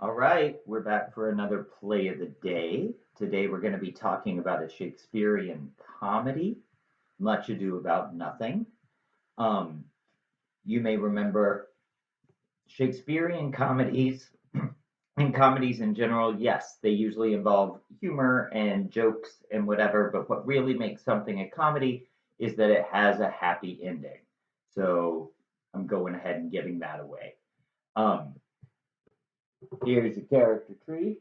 All right, we're back for another play of the day. Today we're going to be talking about a Shakespearean comedy, Much Ado About Nothing. Um, you may remember Shakespearean comedies and comedies in general. Yes, they usually involve humor and jokes and whatever, but what really makes something a comedy is that it has a happy ending. So I'm going ahead and giving that away. Um, Here's a character tree.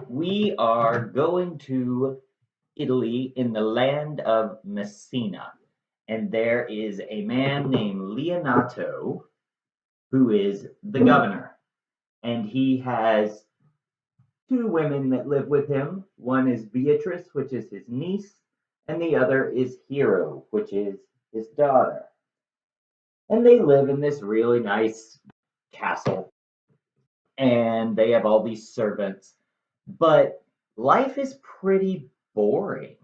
We are going to Italy in the land of Messina. And there is a man named Leonato who is the governor. And he has two women that live with him. One is Beatrice, which is his niece, and the other is Hero, which is his daughter. And they live in this really nice castle. And they have all these servants. But life is pretty boring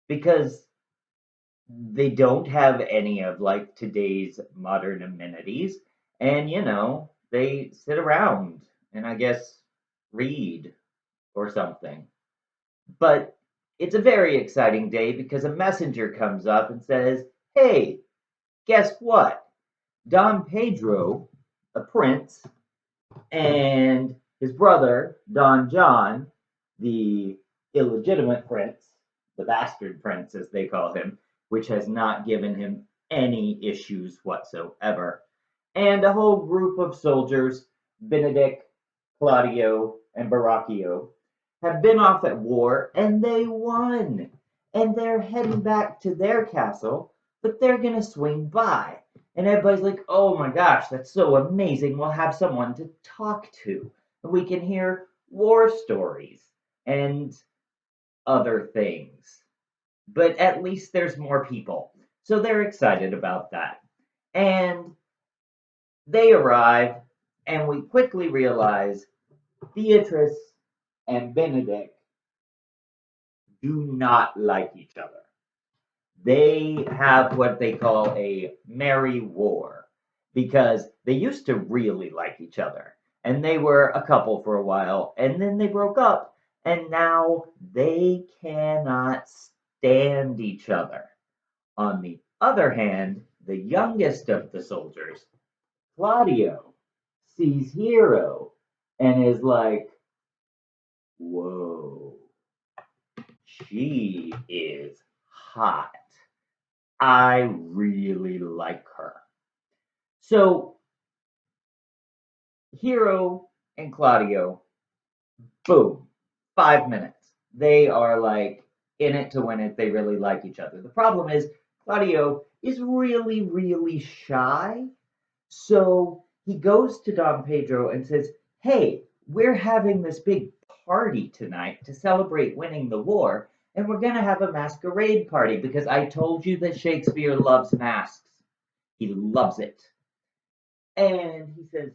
because they don't have any of like today's modern amenities, and they sit around and I guess read or something. But it's a very exciting day because a messenger comes up and says, hey, guess what? Don Pedro, a prince, and his brother Don John, the illegitimate prince, the bastard prince as they call him, which has not given him any issues whatsoever, and a whole group of soldiers, Benedict, Claudio, and Baracchio, have been off at war and they won. And they're heading back to their castle, but they're going to swing by. And everybody's like, oh my gosh, that's so amazing. We'll have someone to talk to. And we can hear war stories and other things. But at least there's more people. So they're excited about that. And they arrive, and we quickly realize Beatrice and Benedict do not like each other. They have what they call a merry war because they used to really like each other and they were a couple for a while and then they broke up and now they cannot stand each other. On the other hand, the youngest of the soldiers, Claudio, sees Hero and is like, whoa, she is hot. I really like her. So Hero and Claudio, boom, 5 minutes. They are like in it to win it. They really like each other. The problem is Claudio is really, really shy. So he goes to Don Pedro and says, hey, we're having this big party tonight to celebrate winning the war, and we're going to have a masquerade party because I told you that Shakespeare loves masks. He loves it. And he says,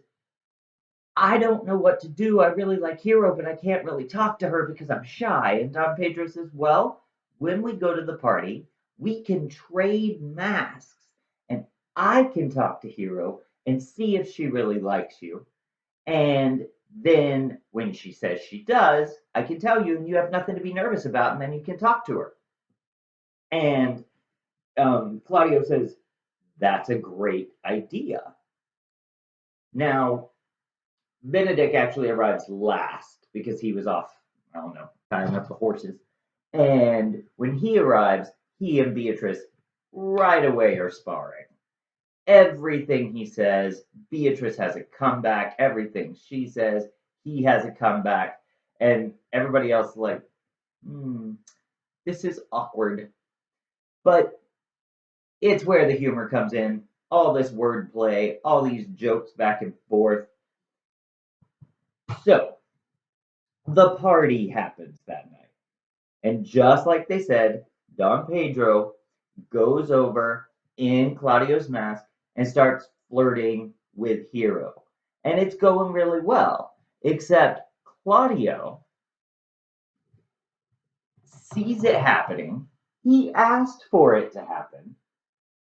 I don't know what to do. I really like Hero, but I can't really talk to her because I'm shy. And Don Pedro says, well, when we go to the party, we can trade masks and I can talk to Hero and see if she really likes you. And then when she says she does, I can tell you and you have nothing to be nervous about, and then you can talk to her. And Claudio says, that's a great idea. Now, Benedict actually arrives last because he was off, I don't know, tying up the horses. And when he arrives, he and Beatrice right away are sparring. Everything he says, Beatrice has a comeback. Everything she says, he has a comeback. And everybody else is like, this is awkward. But it's where the humor comes in. All this wordplay, all these jokes back and forth. So, the party happens that night. And just like they said, Don Pedro goes over in Claudio's mask and starts flirting with Hero. And it's going really well, except Claudio sees it happening. He asked for it to happen,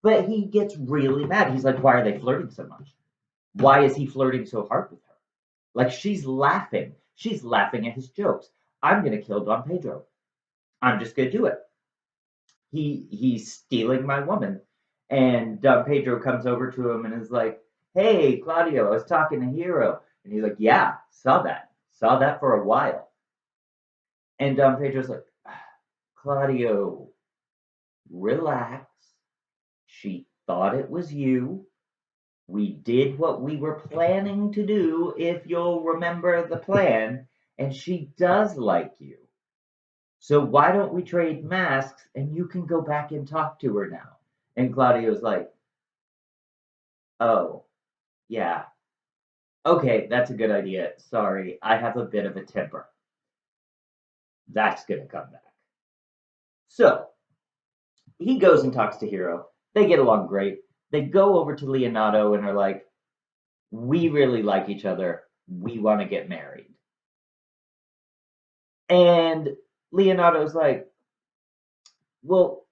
But he gets really mad. He's like, why are they flirting so much? Why is he flirting so hard with her? Like, she's laughing. She's laughing at his jokes. I'm going to kill Don Pedro. I'm just going to do it. He's stealing my woman. And Don Pedro comes over to him and is like, hey, Claudio, I was talking to Hero. And he's like, yeah, saw that. Saw that for a while. And Don Pedro's like, Claudio, relax. She thought it was you. We did what we were planning to do, if you'll remember the plan, and she does like you. So why don't we trade masks and you can go back and talk to her now? And Claudio's like, oh, yeah. Okay, that's a good idea. Sorry, I have a bit of a temper. That's going to come back. So he goes and talks to Hero. They get along great. They go over to Leonardo and are like, we really like each other. We want to get married. And Leonardo's like, well,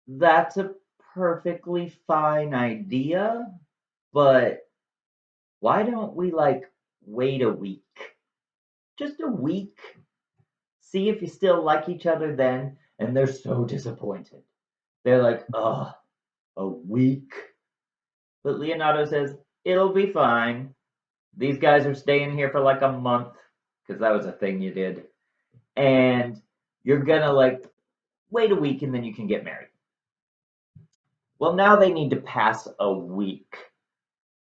that's a perfectly fine idea, but why don't we like wait a week? Just a week. See if you still like each other then. And they're so disappointed. They're like, oh, a week. But Leonardo says, it'll be fine. These guys are staying here for like a month, because that was a thing you did. And you're gonna like wait a week and then you can get married. Well, now they need to pass a week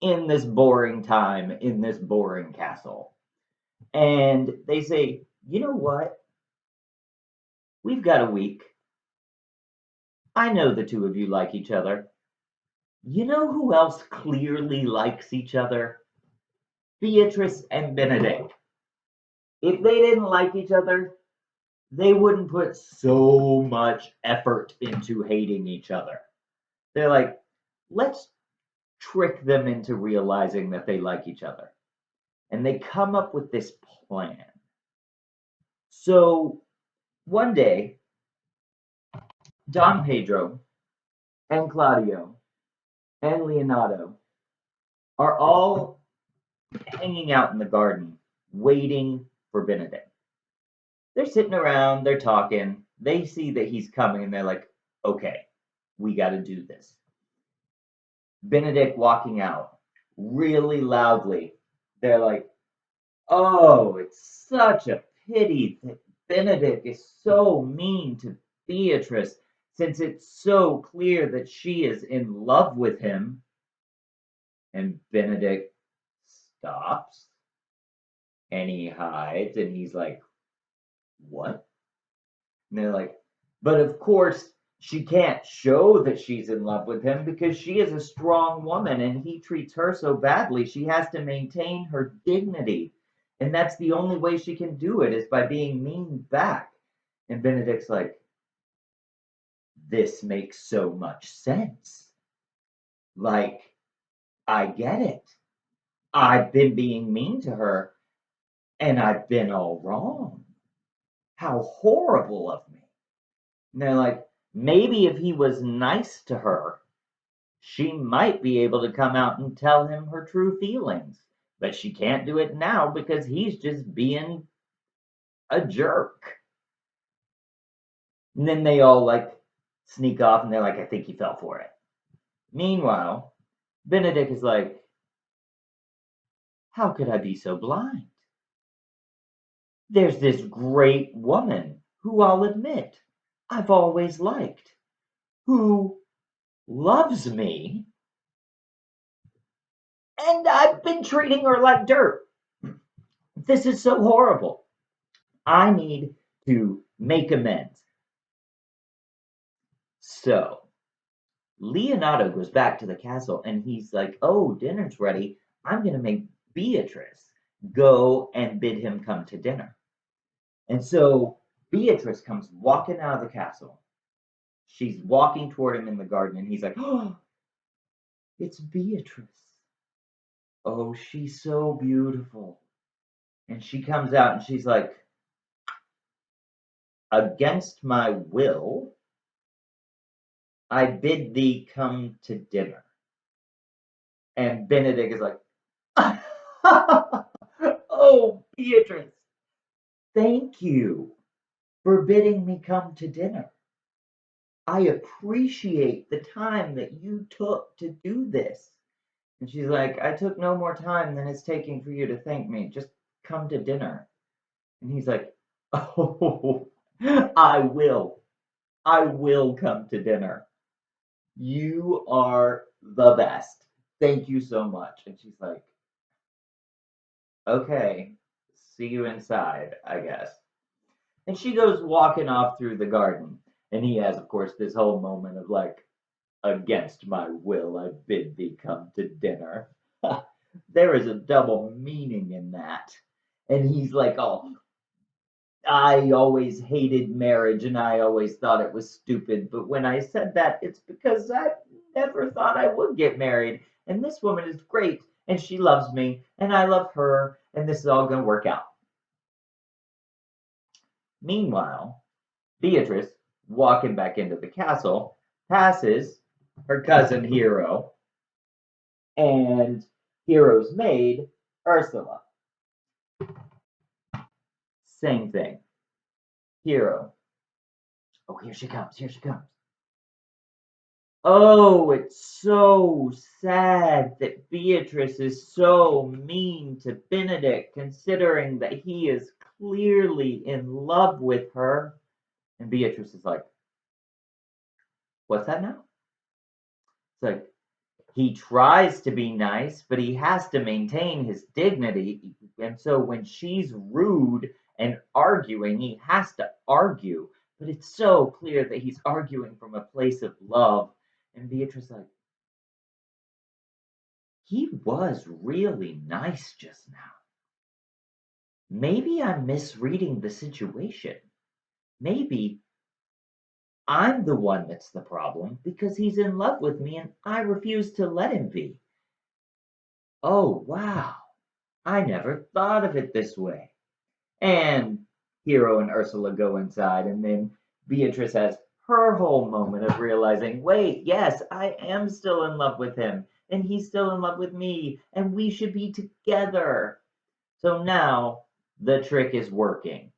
in this boring time, in this boring castle. And they say, you know what? We've got a week. I know the two of you like each other. You know who else clearly likes each other? Beatrice and Benedict. If they didn't like each other, they wouldn't put so much effort into hating each other. They're like, let's trick them into realizing that they like each other. And they come up with this plan. So one day, Don Pedro and Claudio and Leonardo are all hanging out in the garden waiting for Benedict. They're sitting around, they're talking, they see that he's coming, and they're like, okay, we got to do this. Benedict walking out really loudly. They're like, oh, it's such a pity that Benedict is so mean to Beatrice, since it's so clear that she is in love with him. And Benedict stops and he hides and he's like, what? And they're like, but of course, she can't show that she's in love with him because she is a strong woman and he treats her so badly. She has to maintain her dignity. And that's the only way she can do it, is by being mean back. And Benedict's like, this makes so much sense. Like, I get it. I've been being mean to her and I've been all wrong. How horrible of me. And they're like, maybe if he was nice to her, she might be able to come out and tell him her true feelings. But she can't do it now because he's just being a jerk. And then they all like sneak off and they're like, I think he fell for it. Meanwhile, Benedict is like, how could I be so blind? There's this great woman who I'll admit I've always liked, who loves me, and I've been treating her like dirt. This is so horrible. I need to make amends. So Leonardo goes back to the castle and he's like, oh, dinner's ready. I'm going to make Beatrice go and bid him come to dinner. And so Beatrice comes walking out of the castle. She's walking toward him in the garden and he's like, oh, it's Beatrice. Oh, she's so beautiful. And she comes out and she's like, against my will, I bid thee come to dinner. And Benedict is like, oh, Beatrice, thank you for bidding me come to dinner. I appreciate the time that you took to do this. And she's like, I took no more time than it's taking for you to thank me. Just come to dinner. And he's like, oh, I will. I will come to dinner. You are the best. Thank you so much. And she's like, okay, see you inside, I guess. And she goes walking off through the garden. And he has, of course, this whole moment of like, against my will, I bid thee come to dinner. There is a double meaning in that. And he's like, oh, I always hated marriage and I always thought it was stupid. But when I said that, it's because I never thought I would get married. And this woman is great and she loves me and I love her and this is all going to work out. Meanwhile, Beatrice, walking back into the castle, passes her cousin Hero and Hero's maid, Ursula. Same thing. Hero. Oh, here she comes. Here she comes. Oh, it's so sad that Beatrice is so mean to Benedict, considering that he is clearly in love with her. And Beatrice is like, what's that now? It's like, he tries to be nice, but he has to maintain his dignity. And so when she's rude and arguing, he has to argue. But it's so clear that he's arguing from a place of love. And Beatrice is like, he was really nice just now. Maybe I'm misreading the situation. Maybe I'm the one that's the problem because he's in love with me and I refuse to let him be. Oh, wow. I never thought of it this way. And Hero and Ursula go inside, and then Beatrice has her whole moment of realizing, wait, yes, I am still in love with him, and he's still in love with me, and we should be together. So now the trick is working.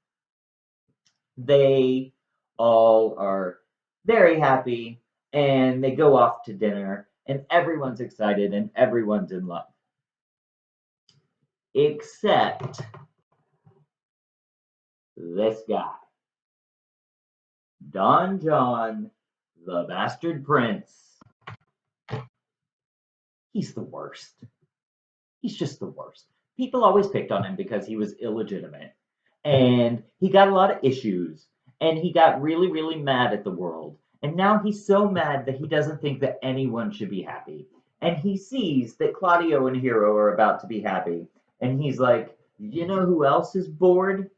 They all are very happy, and they go off to dinner, and everyone's excited, and everyone's in love. Except this guy, Don John, the bastard prince. He's the worst. He's just the worst. People always picked on him because he was illegitimate. And he got a lot of issues. And he got really, really mad at the world. And now he's so mad that he doesn't think that anyone should be happy. And he sees that Claudio and Hero are about to be happy. And he's like, you know who else is bored?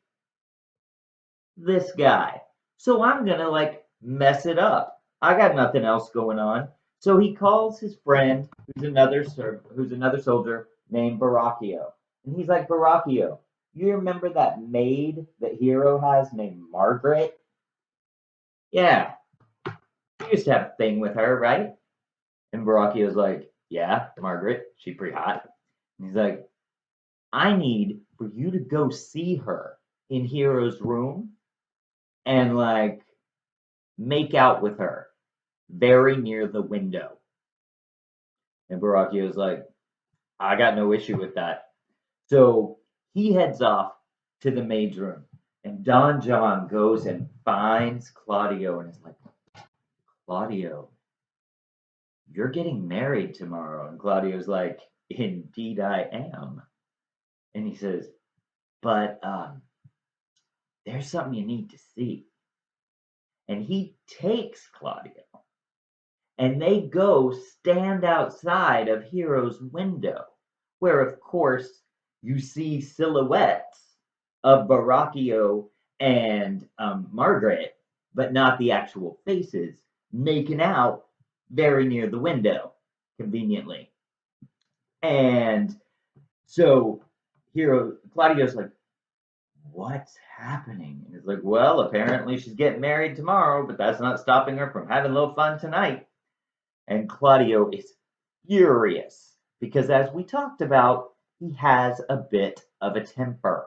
This guy. So I'm gonna like mess it up. I got nothing else going on. So he calls his friend, who's another soldier named Baracchio, and he's like, Baracchio, you remember that maid that Hero has named Margaret? Yeah, you used to have a thing with her, right? And Baracchio's like, yeah, Margaret, she's pretty hot. And he's like, I need for you to go see her in Hero's room and like make out with her very near the window. And Baracchio's like, I got no issue with that. So he heads off to the maid's room. And Don John goes and finds Claudio and is like, Claudio, you're getting married tomorrow. And Claudio's like, indeed I am. And he says, but there's something you need to see. And he takes Claudio and they go stand outside of Hero's window, where, of course, you see silhouettes of Baracchio and Margaret, but not the actual faces, making out very near the window, conveniently. And so Claudio's like, what's happening? And he's like, well, apparently she's getting married tomorrow, but that's not stopping her from having a little fun tonight. And Claudio is furious because, as we talked about, he has a bit of a temper.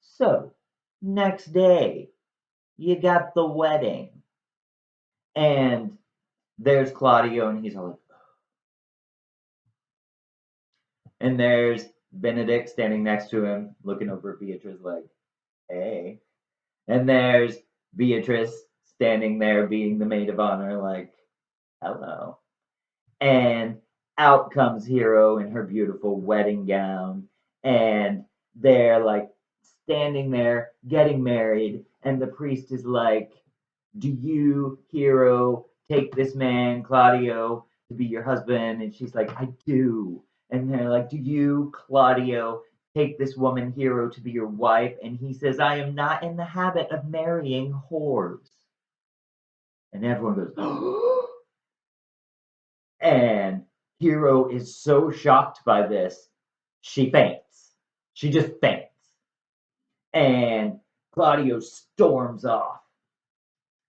So, next day, you got the wedding, and there's Claudio, and he's all like, and there's Benedict standing next to him, looking over at Beatrice like, hey. And there's Beatrice standing there being the maid of honor, like, hello. And out comes Hero in her beautiful wedding gown, and they're like standing there getting married, and the priest is like, do you, Hero, take this man, Claudio, to be your husband? And she's like, I do. And they're like, do you, Claudio, take this woman, Hero, to be your wife? And he says, I am not in the habit of marrying whores. And everyone goes, and Hero is so shocked by this, she faints. She just faints. And Claudio storms off.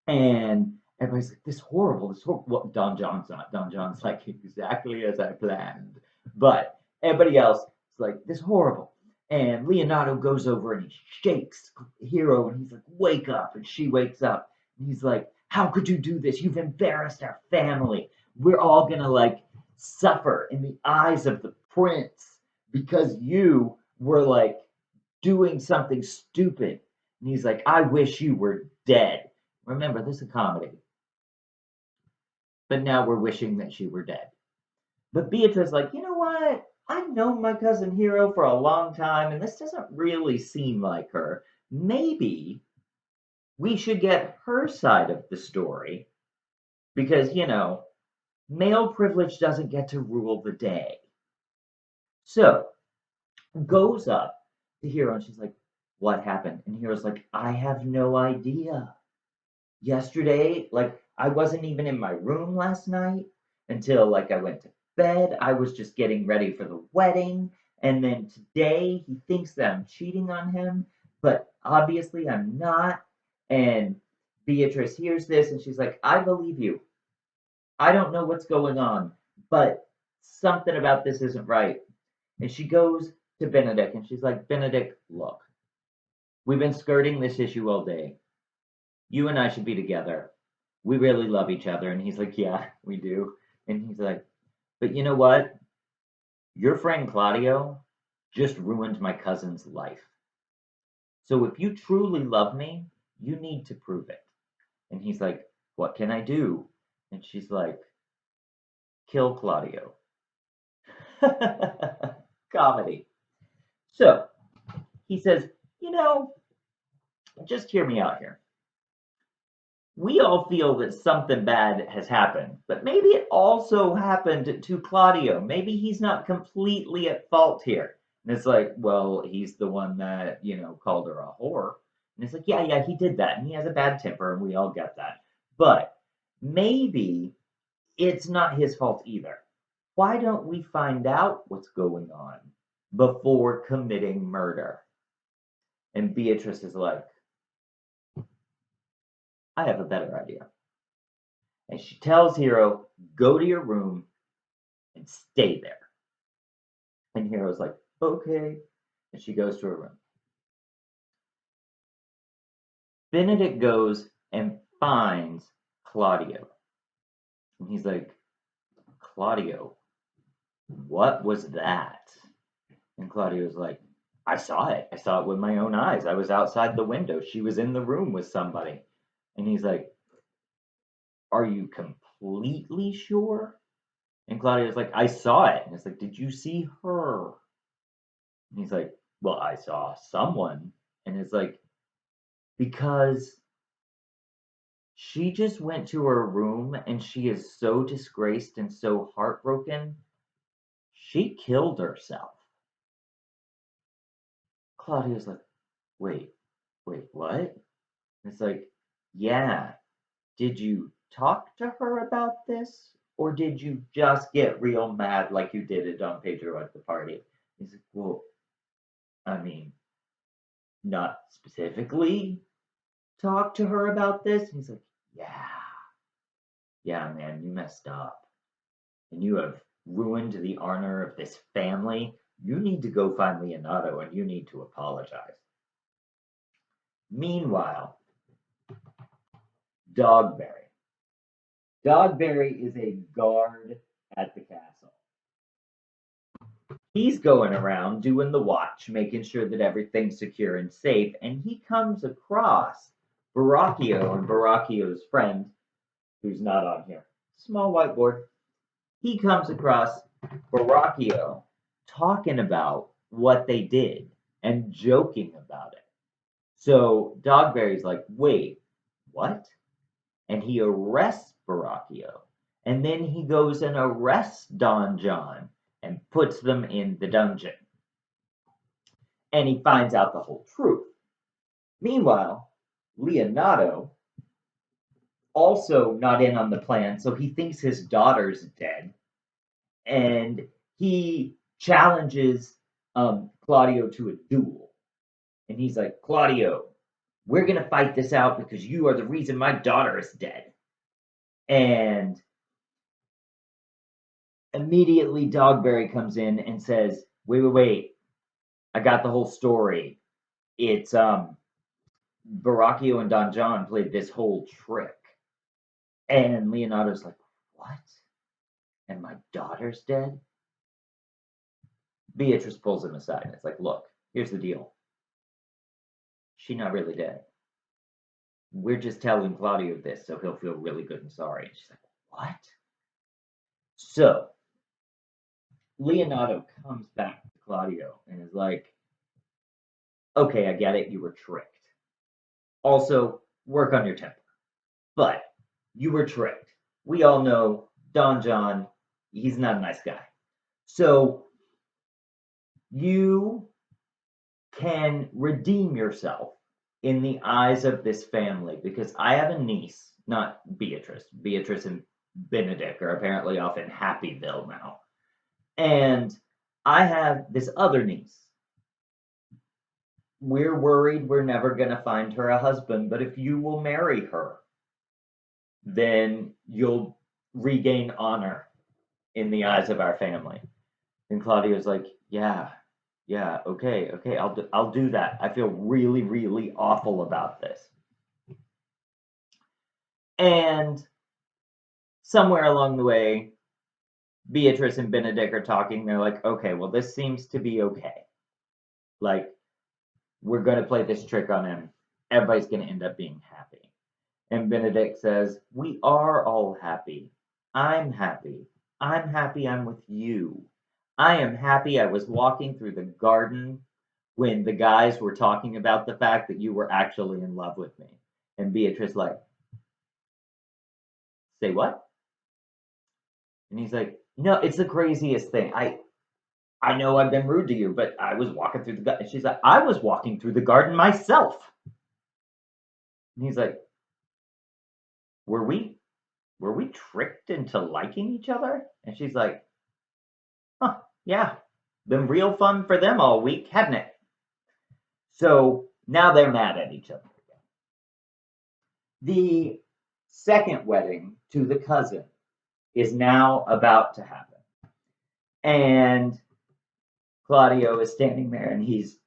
And everybody's like, this horrible, this horrible. Well, Don John's not. Don John's like, exactly as I planned. But everybody else is like, this horrible. And Leonardo goes over and he shakes Hero and he's like, wake up. And she wakes up. And he's like, how could you do this? You've embarrassed our family. We're all going to like suffer in the eyes of the prince because you were like doing something stupid. And he's like, I wish you were dead. Remember, this is a comedy. But now we're wishing that she were dead. But Beatrice, like, you know what? I've known my cousin Hero for a long time, and this doesn't really seem like her. Maybe we should get her side of the story because, male privilege doesn't get to rule the day. So, goes up to Hero, and she's like, what happened? And Hero's like, I have no idea. Yesterday, like, I wasn't even in my room last night until like I went to bed. I was just getting ready for the wedding. And then today he thinks that I'm cheating on him, but obviously I'm not. And Beatrice hears this and she's like, I believe you. I don't know what's going on, but something about this isn't right. And she goes to Benedict and she's like, Benedict, look, we've been skirting this issue all day. You and I should be together. We really love each other. And he's like, yeah, we do. And he's like, but you know what? Your friend Claudio just ruined my cousin's life. So if you truly love me, you need to prove it. And he's like, what can I do? And she's like, kill Claudio. Comedy. So he says, just hear me out here. We all feel that something bad has happened, but maybe it also happened to Claudio. Maybe he's not completely at fault here. And it's like, well, he's the one that, called her a whore. And it's like, yeah, he did that. And he has a bad temper, and we all get that. But maybe it's not his fault either. Why don't we find out what's going on before committing murder? And Beatrice is like, I have a better idea. And she tells Hero, go to your room and stay there. And Hero's like, okay. And she goes to her room. Benedict goes and finds Claudio. And he's like, Claudio, what was that? And Claudio's like, I saw it. I saw it with my own eyes. I was outside the window. She was in the room with somebody. And he's like, are you completely sure? And Claudio's like, I saw it. And it's like, did you see her? And he's like, well, I saw someone. And it's like, because she just went to her room and she is so disgraced and so heartbroken, she killed herself. Claudia's like, wait, what? And it's like, yeah, did you talk to her about this? Or did you just get real mad like you did at Don Pedro at the party? He's like, well, I mean, not specifically talk to her about this? And he's like, yeah, yeah, man, you messed up. And you have ruined the honor of this family. You need to go find Leonardo and you need to apologize. Meanwhile, Dogberry. Dogberry is a guard at the castle. He's going around doing the watch, making sure that everything's secure and safe, and he comes across Baracchio and Baracchio's friend, who's not on here. Small whiteboard. He comes across Baracchio talking about what they did and joking about it. So Dogberry's like, wait, what? And he arrests Baracchio. And then he goes and arrests Don John and puts them in the dungeon. And he finds out the whole truth. Meanwhile, Leonardo, also not in on the plan, so he thinks his daughter's dead. And he challenges Claudio to a duel. And he's like, Claudio, we're going to fight this out because you are the reason my daughter is dead. And immediately Dogberry comes in and says, wait, I got the whole story. It's Baracchio and Don John played this whole trick. And Leonardo's like, what? And my daughter's dead? Beatrice pulls him aside and it's like, look, here's the deal. She's not really dead. We're just telling Claudio this so he'll feel really good and sorry. And she's like, what? So Leonardo comes back to Claudio and is like, okay, I get it, you were tricked. Also, work on your temper. But you were tricked. We all know Don John, he's not a nice guy. So you can redeem yourself in the eyes of this family because I have a niece, not Beatrice. Beatrice and Benedict are apparently off in Happyville now. And I have this other niece. We're worried we're never going to find her a husband, but if you will marry her, then you'll regain honor in the eyes of our family. And Claudio's like, yeah, okay, I'll do that. I feel really, really awful about this. And somewhere along the way, Beatrice and Benedict are talking. They're like, okay, well, this seems to be okay. Like, we're going to play this trick on him. Everybody's going to end up being happy. And Benedict says, we are all happy. I'm happy. I'm happy I'm with you. I am happy I was walking through the garden when the guys were talking about the fact that you were actually in love with me. And Beatrice like, say what? And he's like, no, it's the craziest thing. I know I've been rude to you, but I was walking through the garden. And she's like, I was walking through the garden myself. And he's like, were we tricked into liking each other? And she's like, huh, yeah, been real fun for them all week, hadn't it? So now they're mad at each other. The second wedding to the cousin is now about to happen. And Claudio is standing there and he's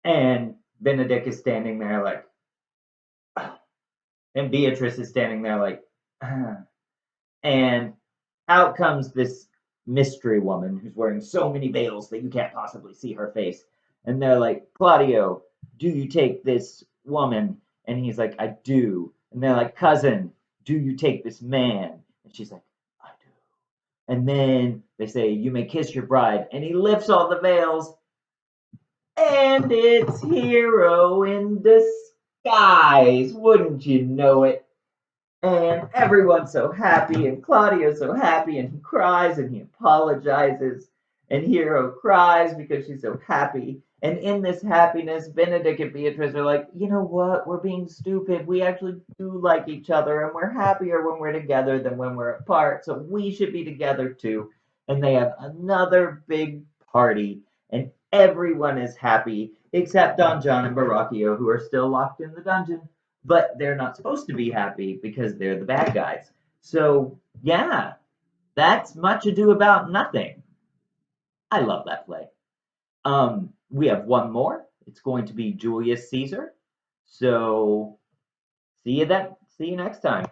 and Benedict is standing there like and Beatrice is standing there like and out comes this mystery woman who's wearing so many veils that you can't possibly see her face. And they're like, Claudio, do you take this woman? And he's like, I do. And they're like, cousin, do you take this man? And she's like, I do. And then they say, you may kiss your bride. And he lifts all the veils. And it's Hero in disguise. Wouldn't you know it? And everyone's so happy, and Claudio's so happy, and he cries and he apologizes. And Hero cries because she's so happy. And in this happiness, Benedict and Beatrice are like, you know what? We're being stupid. We actually do like each other, and we're happier when we're together than when we're apart. So we should be together too. And they have another big party, and everyone is happy except Don John and Baracchio, who are still locked in the dungeon, but they're not supposed to be happy because they're the bad guys. So, yeah, that's Much Ado About Nothing. I love that play. We have one more. It's going to be Julius Caesar. So, see you then. See you next time.